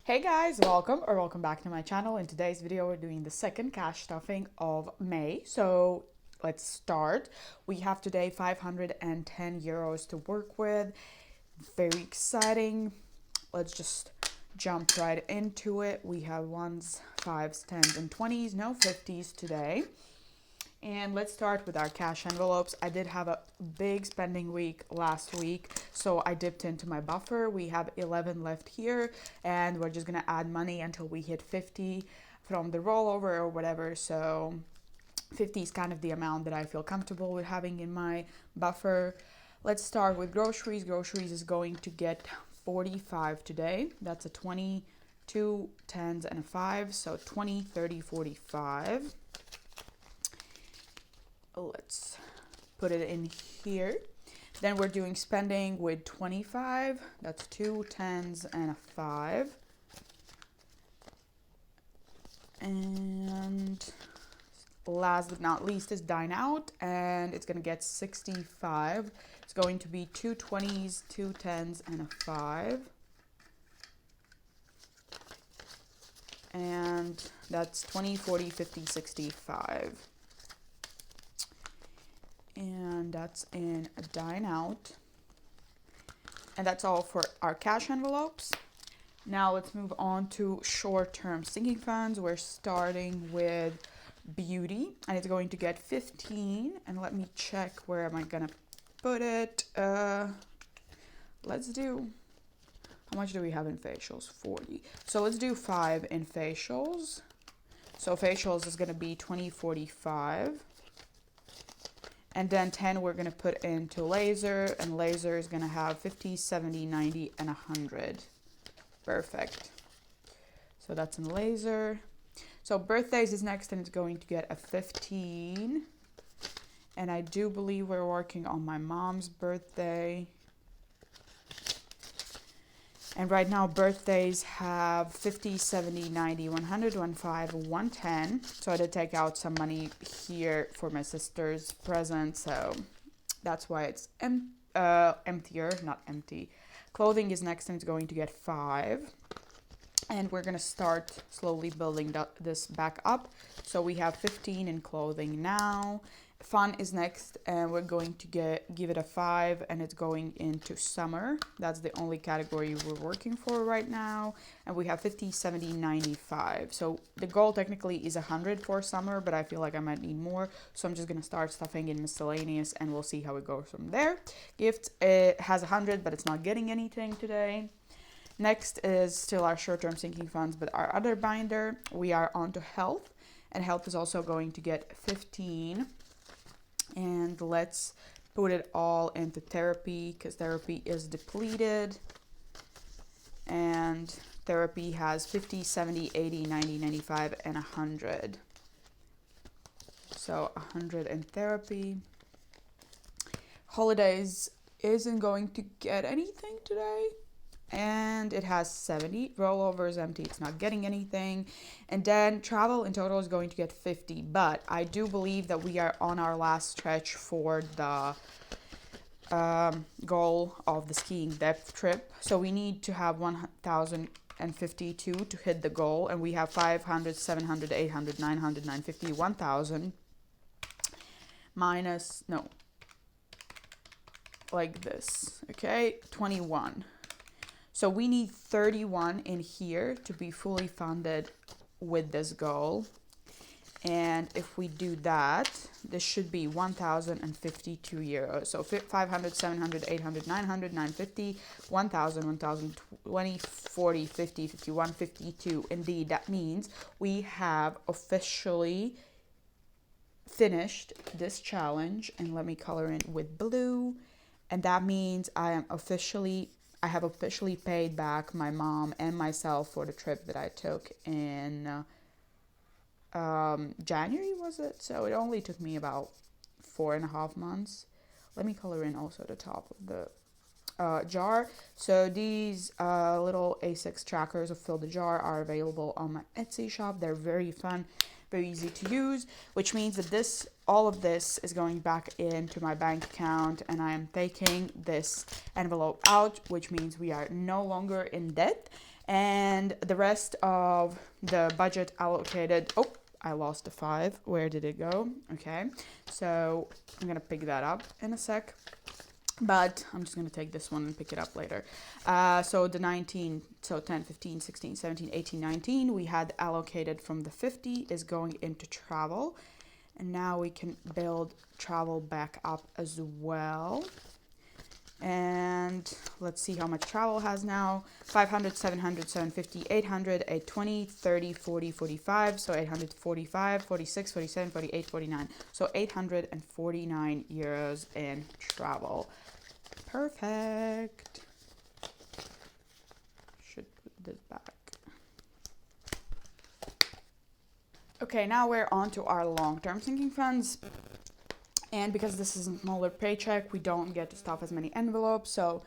Hey guys, welcome back to my channel. In today's video, we're doing the second cash stuffing of May. So let's start. We have today 510 euros to work with. Very exciting. Let's just jump right into it. We have ones, fives, tens, and 20s, no 50s today. And let's start with our cash envelopes. I did have a big spending week last week, so I dipped into my buffer. We have 11 left here, and we're just gonna add money until we hit 50 from the rollover or whatever. So 50 is kind of the amount that I feel comfortable with having in my buffer. Let's start with groceries. Groceries is going to get 45 today. That's a 20, 2 tens, and a 5, so 20, 30, 45. Let's put it in here. Then we're doing spending with 25. That's 2 tens and a 5. And last but not least is dine out, and it's gonna get 65. It's going to be 2 20s, 2 tens, and a 5. And that's 20, 40, 50, 65. And that's in a dine out. And that's all for our cash envelopes. Now let's move on to short-term sinking funds. We're starting with beauty, and it's going to get 15. And let me check, where am I gonna put it? Let's do, how much do we have in facials? 40. So let's do 5 in facials. So facials is gonna be 20, 45. And then 10 we're going to put into laser, and laser is going to have 50, 70, 90, and 100. Perfect. So that's in laser. So birthdays is next, and it's going to get a 15. And I do believe we're working on my mom's birthday. And right now birthdays have 50, 70, 90, 100, 15, 110. So I did take out some money here for my sister's present. So that's why it's emptier, not empty. Clothing is next, and it's going to get 5. And we're going to start slowly building this back up. So we have 15 in clothing now. Fun is next, and we're going to give it a 5, and it's going into summer. That's the only category we're working for right now. And we have 50, 70, 95. So the goal technically is 100 for summer, but I feel like I might need more. So I'm just going to start stuffing in miscellaneous, and we'll see how it goes from there. Gifts, it has 100, but it's not getting anything today. Next is still our short-term sinking funds, but our other binder. We are on to health, and health is also going to get 15. And let's put it all into therapy, because therapy is depleted. And therapy has 50, 70, 80, 90, 95, and 100. So 100 in therapy. Holidays isn't going to get anything today. And it has 70. Rollover is empty, it's not getting anything. And then travel in total is going to get 50. But I do believe that we are on our last stretch for the goal of the skiing depth trip. So we need to have 1,052 to hit the goal. And we have 500, 700, 800, 900, 950, 1,000. Minus, no. Like this, okay? 21. So we need 31 in here to be fully funded with this goal. And if we do that, this should be 1,052 euros. So 500, 700, 800, 900, 950, 1,000, 1,000, 20, 40, 50, 51, 52. Indeed, that means we have officially finished this challenge. And let me color in with blue. And that means I have officially paid back my mom and myself for the trip that I took in January, was it? So it only took me about 4.5 months. Let me color in also the top of the jar. So these little A6 trackers of Fill the Jar are available on my Etsy shop. They're very fun, very easy to use, which means that all of this is going back into my bank account, and I am taking this envelope out, which means we are no longer in debt. And the rest of the budget allocated, oh, I lost a 5. Where did it go? Okay, so I'm gonna pick that up in a sec, but I'm just gonna take this one and pick it up later. So the 19, so 10, 15, 16, 17, 18, 19 we had allocated from the 50 is going into travel, and now we can build travel back up as well. And let's see how much travel has now. 500, 700, 750, 800, 820, 30, 40, 45. So 845, 46, 47, 48, 49. So 849 euros in travel. Perfect. Should put this back. Okay, now we're on to our long-term sinking funds. And because this is a smaller paycheck, we don't get to stuff as many envelopes. So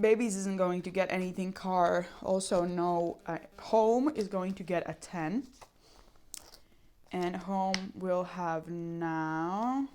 babies isn't going to get anything. Car also no. Home is going to get a 10. And home will have now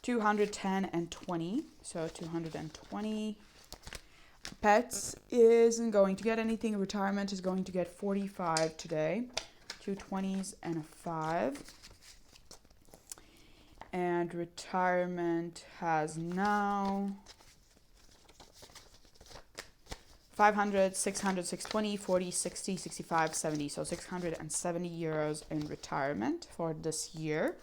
210 and 20. So 220. Pets isn't going to get anything. Retirement is going to get 45 today. 2 20s and a 5. And retirement has now 500, 600, 620, 40, 60, 65, 70. So 670 euros in retirement for this year.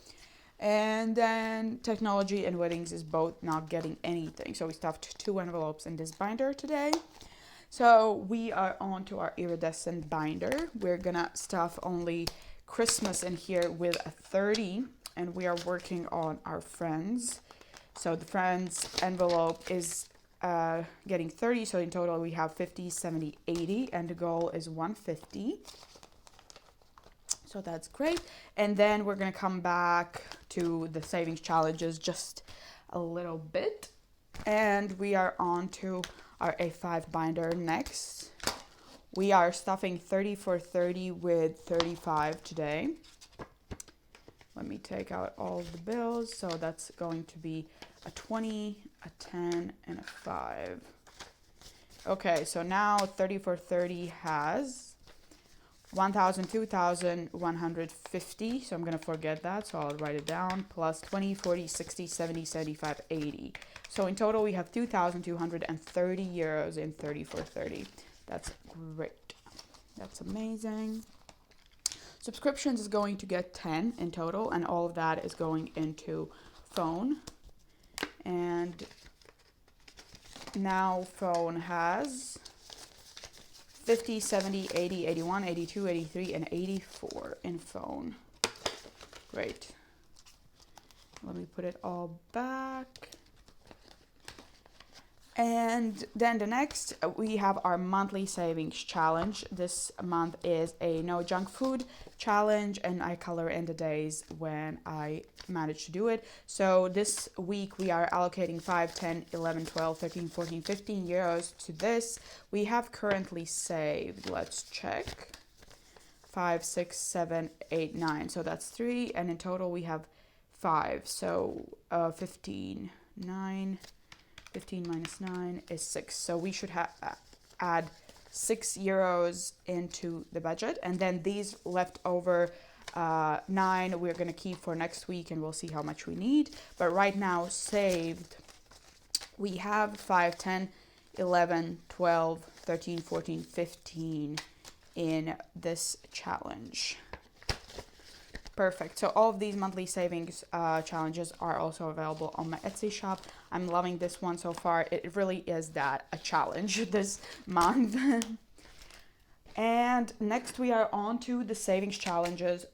And then technology and weddings is both not getting anything. So we stuffed 2 envelopes in this binder today. So we are on to our iridescent binder. We're gonna stuff only Christmas in here with a 30. And we are working on our friends. So the friends envelope is getting 30. So in total we have 50, 70, 80. And the goal is 150. So that's great. And then we're going to come back to the savings challenges just a little bit. And we are on to our A5 binder next. We are stuffing 30 for 30 with 35 today. Let me take out all the bills. So that's going to be a 20, a 10, and a 5. Okay, so now 30 for 30 has 1,000, 2,150. So I'm going to forget that. So I'll write it down. Plus 20, 40, 60, 70, 75, 80. So in total, we have 2,230 euros in 30 for 30. That's great. That's amazing. Subscriptions is going to get 10 in total, and all of that is going into phone. And now phone has 50, 70, 80, 81, 82, 83, and 84 in phone. Great. Let me put it all back. And then the next, we have our monthly savings challenge. This month is a no junk food challenge, and I color in the days when I manage to do it. So this week we are allocating 5, 10, 11, 12, 13, 14, 15 euros to this. We have currently saved, let's check, 5, 6, 7, 8, 9. So that's 3, and in total we have 5. So 15, 9. 15 minus 9 is 6. So we should add 6 euros into the budget. And then these leftover 9 we're going to keep for next week, and we'll see how much we need. But right now saved, we have 5, 10, 11, 12, 13, 14, 15 in this challenge. Perfect. So all of these monthly savings challenges are also available on my Etsy shop. I'm loving this one so far. It really is that, a challenge this month. And next we are on to the savings challenges.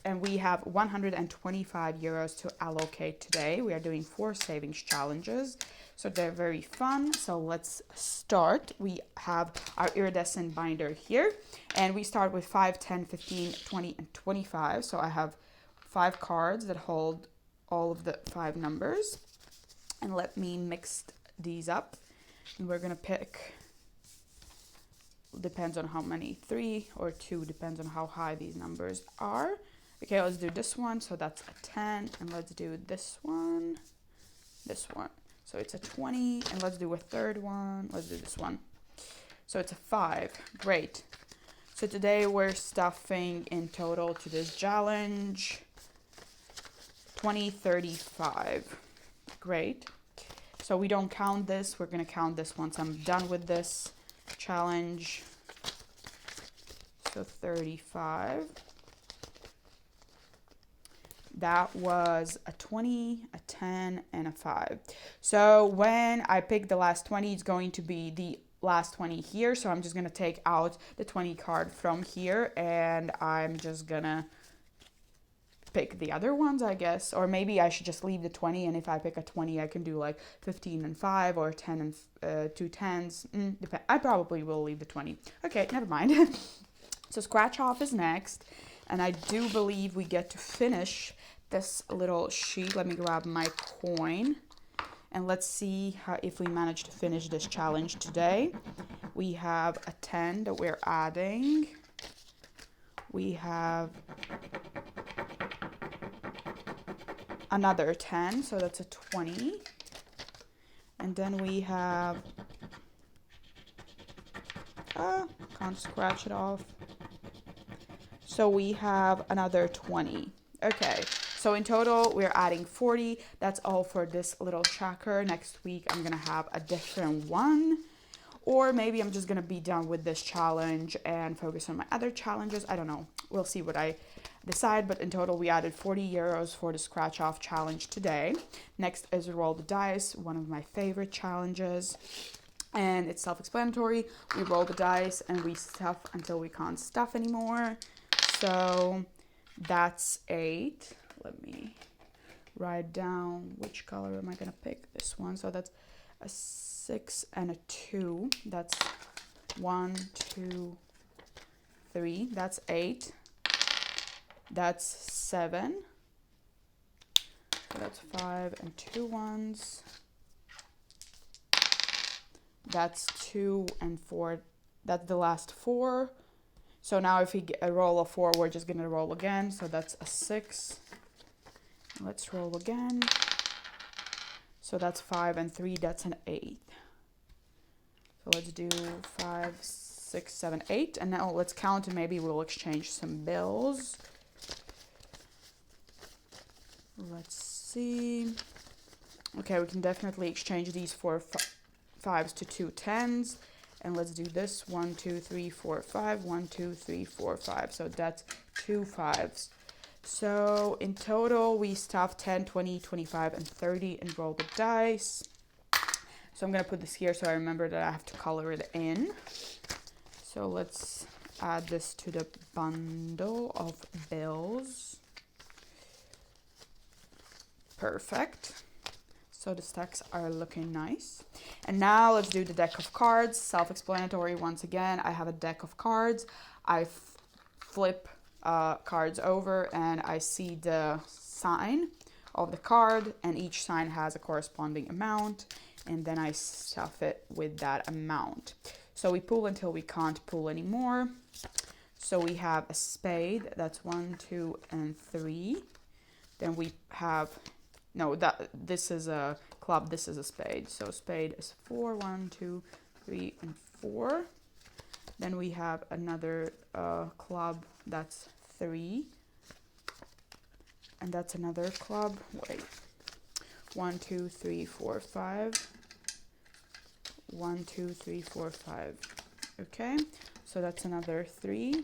And we have 125 euros to allocate today. We are doing 4 savings challenges. So they're very fun. So let's start. We have our iridescent binder here. And we start with 5, 10, 15, 20, and 25. So I have 5 cards that hold all of the 5 numbers. And let me mix these up. And we're going to pick, depends on how many, 3 or 2, depends on how high these numbers are. Okay, let's do this one. So that's a 10. And let's do this one. This one. So it's a 20. And let's do a third one. Let's do this one. So it's a 5. Great. So today we're stuffing in total to this challenge 2035. Great. So we don't count this. We're going to count this once I'm done with this challenge. So 35. That was a 20, a 10, and a 5. So when I pick the last 20, it's going to be the last 20 here. So I'm just going to take out the 20 card from here, and I'm just going to pick the other ones, I guess. Or maybe I should just leave the 20, and if I pick a 20, I can do like 15 and 5 or 10 and 2 10s. I probably will leave the 20. Okay, never mind. So scratch off is next, and I do believe we get to finish this little sheet. Let me grab my coin, and let's see if we manage to finish this challenge today. We have a 10 that we're adding. We have another 10, so that's a 20. And then we have, can't scratch it off. So we have another 20. Okay, so in total we're adding 40. That's all for this little tracker. Next week I'm gonna have a different one, or maybe I'm just gonna be done with this challenge and focus on my other challenges. I don't know, we'll see what I decide, but in total we added 40 euros for the scratch off challenge today. Next is roll the dice, one of my favorite challenges, and it's self-explanatory. We roll the dice and we stuff until we can't stuff anymore. So that's 8. Let me write down which color am I gonna pick. This one. So that's a 6 and a 2. That's 1, 2, 3. That's 8. That's 7. So that's 5 and 2 ones. That's 2 and 4. That's the last 4. So now if we get a roll of 4, we're just gonna roll again. So that's a 6. Let's roll again. So that's 5 and 3. That's an 8. So let's do 5, 6, 7, 8. And now let's count, and maybe we'll exchange some bills. Let's see. Okay, we can definitely exchange these 4 5s to 2 10s. And let's do this. 1, 2, 3, 4, 5. 1, 2, 3, 4, 5. So that's 2 5s. So in total, we stuffed 10, 20, 25, and 30 and roll the dice. So I'm going to put this here so I remember that I have to color it in. So let's add this to the bundle of bills. Perfect. So the stacks are looking nice. And now let's do the deck of cards. Self-explanatory once again. I have a deck of cards. I flip cards over and I see the sign of the card, and each sign has a corresponding amount, and then I stuff it with that amount. So we pull until we can't pull anymore. So we have a spade. That's 1, 2, and 3. Then we have, no, this is a club, this is a spade. So spade is 4, 1, 2, 3, and 4. Then we have another club, that's 3. And that's another club, wait. 1, 2, 3, 4, 5. 1, 2, 3, 4, 5. Okay, so that's another 3.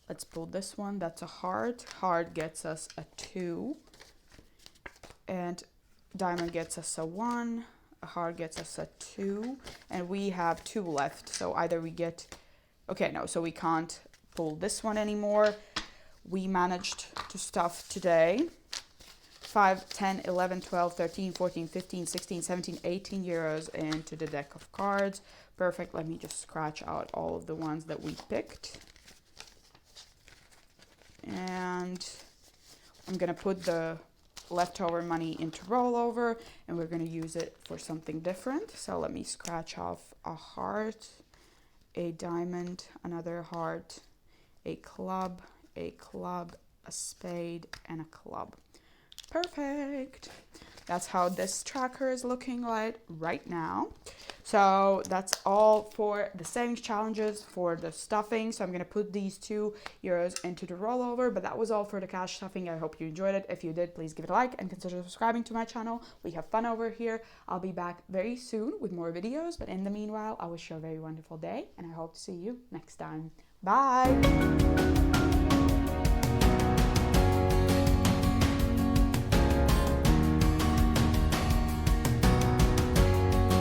Let's pull this one, that's a heart. Heart gets us a 2. And diamond gets us a 1. A heart gets us a 2. And we have 2 left. So either we get, okay, no, so we can't pull this one anymore. We managed to stuff today 5, 10, 11, 12, 13, 14, 15, 16, 17, 18 euros into the deck of cards. Perfect. Let me just scratch out all of the ones that we picked. And I'm going to put the leftover money into rollover, and we're going to use it for something different. So let me scratch off a heart, a diamond, another heart, a club, a spade, and a club. Perfect. That's how this tracker is looking like right now. So that's all for the savings challenges for the stuffing. So I'm going to put these €2 into the rollover, but that was all for the cash stuffing. I hope you enjoyed it. If you did, please give it a like and consider subscribing to my channel. We have fun over here. I'll be back very soon with more videos, but in the meanwhile, I wish you a very wonderful day and I hope to see you next time. Bye.